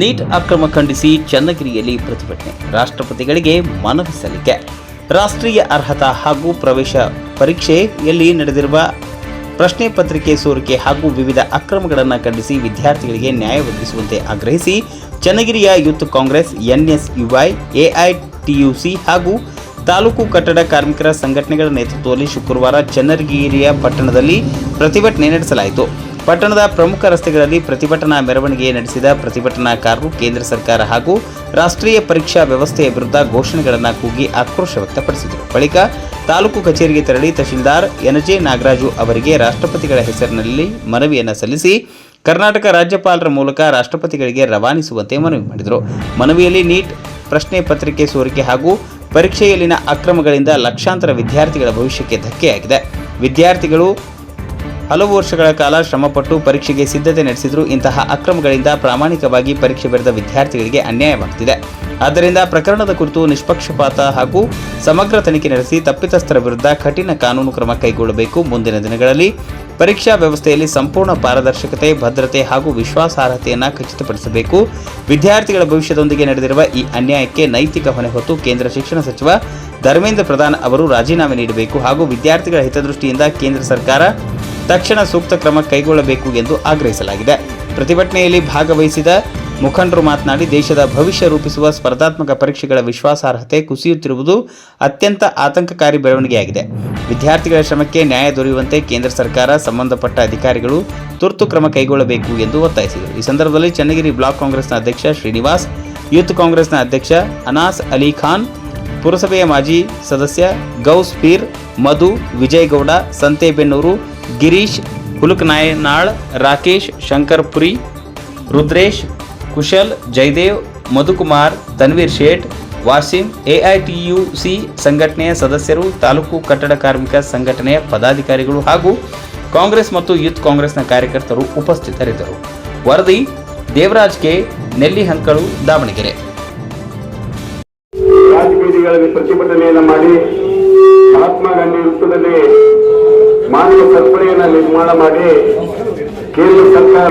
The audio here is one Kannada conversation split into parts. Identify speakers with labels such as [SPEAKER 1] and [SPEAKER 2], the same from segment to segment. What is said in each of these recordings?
[SPEAKER 1] ನೀಟ್ ಅಕ್ರಮ ಖಂಡಿಸಿ ಚನ್ನಗಿರಿಯಲ್ಲಿ ಪ್ರತಿಭಟನೆ, ರಾಷ್ಟ್ರಪತಿಗಳಿಗೆ ಮನವಿ ಸಲ್ಲಿಕೆ. ರಾಷ್ಟ್ರೀಯ ಅರ್ಹತಾ ಹಾಗೂ ಪ್ರವೇಶ ಪರೀಕ್ಷೆಯಲ್ಲಿ ನಡೆದಿರುವ ಪ್ರಶ್ನೆ ಪತ್ರಿಕೆ ಸೋರಿಕೆ ಹಾಗೂ ವಿವಿಧ ಅಕ್ರಮಗಳನ್ನು ಖಂಡಿಸಿ ವಿದ್ಯಾರ್ಥಿಗಳಿಗೆ ನ್ಯಾಯ ಒದಗಿಸುವಂತೆ ಆಗ್ರಹಿಸಿ ಚನ್ನಗಿರಿಯ ಯೂತ್ ಕಾಂಗ್ರೆಸ್, ಎನ್ಎಸ್ಯುಐ, ಎಐಟಿಯುಸಿ ಹಾಗೂ ತಾಲೂಕು ಕಟ್ಟಡ ಕಾರ್ಮಿಕರ ಸಂಘಟನೆಗಳ ನೇತೃತ್ವದಲ್ಲಿ ಶುಕ್ರವಾರ ಚನ್ನಗಿರಿಯ ಪಟ್ಟಣದಲ್ಲಿ ಪ್ರತಿಭಟನೆ ನಡೆಸಲಾಯಿತು. ಪಟ್ಟಣದ ಪ್ರಮುಖ ರಸ್ತೆಗಳಲ್ಲಿ ಪ್ರತಿಭಟನಾ ಮೆರವಣಿಗೆ ನಡೆಸಿದ ಪ್ರತಿಭಟನಾಕಾರರು ಕೇಂದ್ರ ಸರ್ಕಾರ ಹಾಗೂ ರಾಷ್ಟ್ರೀಯ ಪರೀಕ್ಷಾ ವ್ಯವಸ್ಥೆಯ ವಿರುದ್ಧ ಘೋಷಣೆಗಳನ್ನು ಕೂಗಿ ಆಕ್ರೋಶ ವ್ಯಕ್ತಪಡಿಸಿದರು. ಬಳಿಕ ತಾಲೂಕು ಕಚೇರಿಗೆ ತೆರಳಿ ತಹಶೀಲ್ದಾರ್ ಎನ್ಜೆ ನಾಗರಾಜು ಅವರಿಗೆ ರಾಷ್ಟ್ರಪತಿಗಳ ಹೆಸರಿನಲ್ಲಿ ಮನವಿಯನ್ನು ಸಲ್ಲಿಸಿ ಕರ್ನಾಟಕ ರಾಜ್ಯಪಾಲರ ಮೂಲಕ ರಾಷ್ಟ್ರಪತಿಗಳಿಗೆ ರವಾನಿಸುವಂತೆ ಮನವಿ ಮಾಡಿದರು. ಮನವಿಯಲ್ಲಿ ನೀಟ್ ಪ್ರಶ್ನೆ ಪತ್ರಿಕೆ ಸೋರಿಕೆ ಹಾಗೂ ಪರೀಕ್ಷೆಯಲ್ಲಿನ ಅಕ್ರಮಗಳಿಂದ ಲಕ್ಷಾಂತರ ವಿದ್ಯಾರ್ಥಿಗಳ ಭವಿಷ್ಯಕ್ಕೆ ಧಕ್ಕೆಯಾಗಿದೆ. ವಿದ್ಯಾರ್ಥಿಗಳು ಹಲವು ವರ್ಷಗಳ ಕಾಲ ಶ್ರಮಪಟ್ಟು ಪರೀಕ್ಷೆಗೆ ಸಿದ್ಧತೆ ನಡೆಸಿದರೂ ಇಂತಹ ಅಕ್ರಮಗಳಿಂದ ಪ್ರಾಮಾಣಿಕವಾಗಿ ಪರೀಕ್ಷೆ ಬರೆದ ವಿದ್ಯಾರ್ಥಿಗಳಿಗೆ ಅನ್ಯಾಯವಾಗುತ್ತಿದೆ. ಆದ್ದರಿಂದ ಪ್ರಕರಣದ ಕುರಿತು ನಿಷ್ಪಕ್ಷಪಾತ ಹಾಗೂ ಸಮಗ್ರ ತನಿಖೆ ನಡೆಸಿ ತಪ್ಪಿತಸ್ಥರ ವಿರುದ್ಧ ಕಠಿಣ ಕಾನೂನು ಕ್ರಮ ಕೈಗೊಳ್ಳಬೇಕು. ಮುಂದಿನ ದಿನಗಳಲ್ಲಿ ಪರೀಕ್ಷಾ ವ್ಯವಸ್ಥೆಯಲ್ಲಿ ಸಂಪೂರ್ಣ ಪಾರದರ್ಶಕತೆ, ಭದ್ರತೆ ಹಾಗೂ ವಿಶ್ವಾಸಾರ್ಹತೆಯನ್ನು ಖಚಿತಪಡಿಸಬೇಕು. ವಿದ್ಯಾರ್ಥಿಗಳ ಭವಿಷ್ಯದೊಂದಿಗೆ ನಡೆದಿರುವ ಈ ಅನ್ಯಾಯಕ್ಕೆ ನೈತಿಕ ಹೊಣೆ ಹೊತ್ತು ಕೇಂದ್ರ ಶಿಕ್ಷಣ ಸಚಿವ ಧರ್ಮೇಂದ್ರ ಪ್ರಧಾನ್ ಅವರು ರಾಜೀನಾಮೆ ನೀಡಬೇಕು ಹಾಗೂ ವಿದ್ಯಾರ್ಥಿಗಳ ಹಿತದೃಷ್ಟಿಯಿಂದ ಕೇಂದ್ರ ಸರ್ಕಾರ ತಕ್ಷಣ ಸೂಕ್ತ ಕ್ರಮ ಕೈಗೊಳ್ಳಬೇಕು ಎಂದು ಆಗ್ರಹಿಸಲಾಗಿದೆ. ಪ್ರತಿಭಟನೆಯಲ್ಲಿ ಭಾಗವಹಿಸಿದ ಮುಖಂಡರು ಮಾತನಾಡಿ, ದೇಶದ ಭವಿಷ್ಯ ರೂಪಿಸುವ ಸ್ಪರ್ಧಾತ್ಮಕ ಪರೀಕ್ಷೆಗಳ ವಿಶ್ವಾಸಾರ್ಹತೆ ಕುಸಿಯುತ್ತಿರುವುದು ಅತ್ಯಂತ ಆತಂಕಕಾರಿ ಬೆಳವಣಿಗೆಯಾಗಿದೆ. ವಿದ್ಯಾರ್ಥಿಗಳ ಶ್ರಮಕ್ಕೆ ನ್ಯಾಯ ದೊರೆಯುವಂತೆ ಕೇಂದ್ರ ಸರ್ಕಾರ ಸಂಬಂಧಪಟ್ಟ ಅಧಿಕಾರಿಗಳು ತುರ್ತು ಕ್ರಮ ಕೈಗೊಳ್ಳಬೇಕು ಎಂದು ಒತ್ತಾಯಿಸಿದರು. ಈ ಸಂದರ್ಭದಲ್ಲಿ ಚನ್ನಗಿರಿ ಬ್ಲಾಕ್ ಕಾಂಗ್ರೆಸ್ನ ಅಧ್ಯಕ್ಷ ಶ್ರೀನಿವಾಸ್, ಯೂತ್ ಕಾಂಗ್ರೆಸ್ನ ಅಧ್ಯಕ್ಷ ಅನಾಸ್ ಅಲಿ ಖಾನ್, ಪುರಸಭೆಯ ಮಾಜಿ ಸದಸ್ಯ ಗೌಸ್ ಪೀರ್, ಮಧು, ವಿಜಯಗೌಡ, ಸಂತೇಬೆನ್ನೂರು, ಗಿರೀಶ್, ಹುಲಕನಾಯನಾಳ್, ರಾಕೇಶ್, ಶಂಕರ್ಪುರಿ, ರುದ್ರೇಶ್, ಕುಶಲ್, ಜಯದೇವ್, ಮಧುಕುಮಾರ್, ತನ್ವೀರ್ ಶೇಟ್, ವಾಸಿಂ, ಎಐಟಿಯುಸಿ ಸಂಘಟನೆಯ ಸದಸ್ಯರು, ತಾಲೂಕು ಕಟ್ಟಡ ಕಾರ್ಮಿಕ ಸಂಘಟನೆಯ ಪದಾಧಿಕಾರಿಗಳು ಹಾಗೂ ಕಾಂಗ್ರೆಸ್ ಮತ್ತು ಯೂತ್ ಕಾಂಗ್ರೆಸ್ನ ಕಾರ್ಯಕರ್ತರು ಉಪಸ್ಥಿತರಿದ್ದರು. ವರದಿ ದೇವರಾಜ್ ಕೆ, ನೆಲ್ಲಿಹಂಕಲು, ದಾವಣಗೆರೆ.
[SPEAKER 2] ರಾಜಬೀದಿಗಳಲ್ಲಿ ಪ್ರತಿಭಟನೆಯನ್ನು ಮಾಡಿ ಮಹಾತ್ಮ ಗಾಂಧಿ ವೃತ್ತದಲ್ಲಿ ಮಾನವ ಸರಪಳಿಯನ್ನು ನಿರ್ಮಾಣ ಮಾಡಿ ಕೇಂದ್ರ ಸರ್ಕಾರ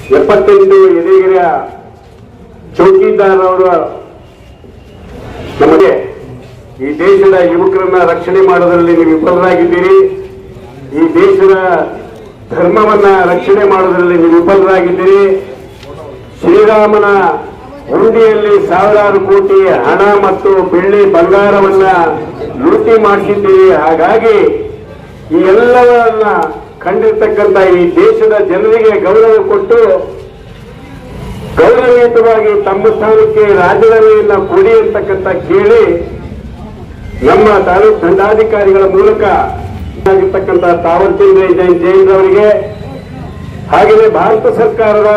[SPEAKER 2] 78 ಎದೆಗೆರೆಯ ಚೌಕಿದಾರ್ ಅವರು ನಮಗೆ ಈ ದೇಶದ ಯುವಕರನ್ನ ರಕ್ಷಣೆ ಮಾಡೋದ್ರಲ್ಲಿ ನೀವು ವಿಫಲರಾಗಿದ್ದೀರಿ, ಈ ದೇಶದ ಧರ್ಮವನ್ನ ರಕ್ಷಣೆ ಮಾಡೋದ್ರಲ್ಲಿ ನೀವು ವಿಫಲರಾಗಿದ್ದೀರಿ, ಶ್ರೀರಾಮನ ಹುಂಡಿಯಲ್ಲಿ ಸಾವಿರಾರು ಕೋಟಿ ಹಣ ಮತ್ತು ಬೆಳ್ಳಿ ಬಂಗಾರವನ್ನ ಲೂಟಿ ಮಾಡಿಸಿದ್ದೀರಿ. ಹಾಗಾಗಿ ಈ ಎಲ್ಲವನ್ನ ಕಂಡಿರ್ತಕ್ಕಂಥ ಈ ದೇಶದ ಜನರಿಗೆ ಗೌರವ ಕೊಟ್ಟು ಗೌರವಯುತವಾಗಿ ತಮ್ಮ ಸ್ಥಾನಕ್ಕೆ ರಾಜೀನಾಮೆಯನ್ನ ಕೊಡಿ ಅಂತಕ್ಕಂಥ ಕೇಳಿ ನಮ್ಮ ತಾಲೂಕು ದಂಡಾಧಿಕಾರಿಗಳ ಮೂಲಕ ಆಗಿರ್ತಕ್ಕಂಥ ತಾವರ್ಚಂದ್ರ ಜೈನ್ ಅವರಿಗೆ, ಹಾಗೆಯೇ ಭಾರತ ಸರ್ಕಾರದ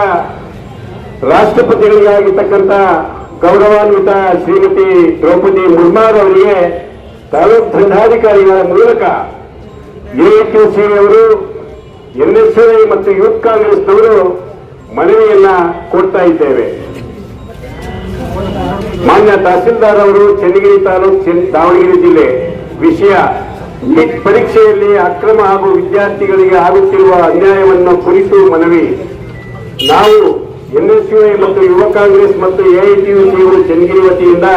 [SPEAKER 2] ರಾಷ್ಟ್ರಪತಿಗಳಿಗಾಗಿರ್ತಕ್ಕಂಥ ಗೌರವಾನ್ವಿತ ಶ್ರೀಮತಿ ದ್ರೌಪದಿ ಮುರ್ಮು ಅವರಿಗೆ ತಾಲೂಕು ದಂಡಾಧಿಕಾರಿಗಳ ಮೂಲಕ ಎಐಟಿಯುಸಿ ಅವರು, ಎನ್ಎಸ್ಯುಐ ಮತ್ತು ಯೂತ್ ಕಾಂಗ್ರೆಸ್ನವರು ಮನವಿಯನ್ನ ಕೊಡ್ತಾ ಇದ್ದೇವೆ. ಮಾನ್ಯ ತಹಸೀಲ್ದಾರ್ ಅವರು, ಚನ್ನಗಿರಿ ತಾಲೂಕು, ದಾವಣಗೆರೆ ಜಿಲ್ಲೆ. ವಿಷಯ ನೀಟ್ ಪರೀಕ್ಷೆಯಲ್ಲಿ ಅಕ್ರಮ ಹಾಗೂ ವಿದ್ಯಾರ್ಥಿಗಳಿಗೆ ಆಗುತ್ತಿರುವ ಅನ್ಯಾಯವನ್ನು ಕುರಿತು ಮನವಿ. ನಾವು ಎನ್ಎಸ್ಯುಐ ಮತ್ತು ಯುವ ಕಾಂಗ್ರೆಸ್ ಮತ್ತು ಎಐಟಿಯುಸಿ ಅವರು ಚನ್ನಗಿರಿ ವತಿಯಿಂದ